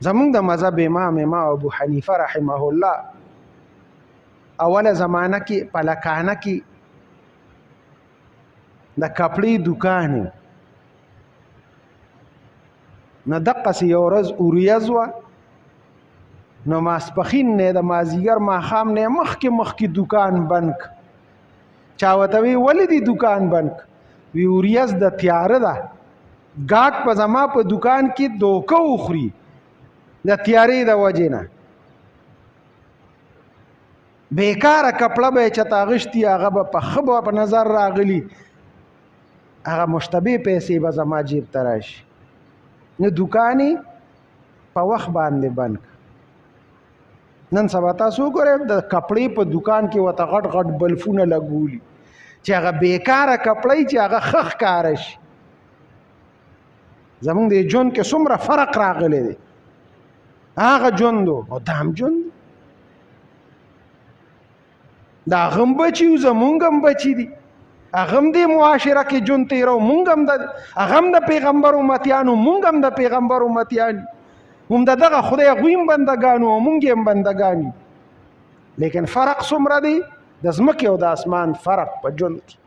زمونږ د مذهب امام ابو حنیفه رحمه الله اوله زمانه کې پلکانه کې د کپړې دکان نه دقسې یو ورځ اوریځ وه نو ماسپښین نه د مازدیګر ماښام نه مخکې دکان بند که چا ورته وی ولې دې دکان بند که وی اوریځ د تیاره ده ګاټ په زما په دکان کې دوکه وخوري د تیارې د وجې نه بیکاره کپړه به یې چېرته اغوښتي هغه به په ښه به په نظر راغلي هغه مشتبه پیسې به زما جیب ته راشي نو دکان یې په وخت باندې بند کړه نن سبا تاسو وګورئ د کپړې په دکان کې ورته غټ غټ بلفونه لګولي چې هغه بیکاره کپړه چې هغه ښه ښکاره شي زمونږ د ژوند کې څومره فرق راغلی دی هغه ژوند و او دا هم ژوند د هغه هم بچي و زمونږ هم بچي دي هغه هم دې معاشره کې ژوند تېرو مونږ هم هغه هم د پیغمبر امتیانو مونږ هم د پیغمبر امتیان هم د دغه خدای هغوی هم بندګان او مونږ هم بندګان لیکن فرق څومره دی د ځمکې او د اسمان فرق په ژوند کې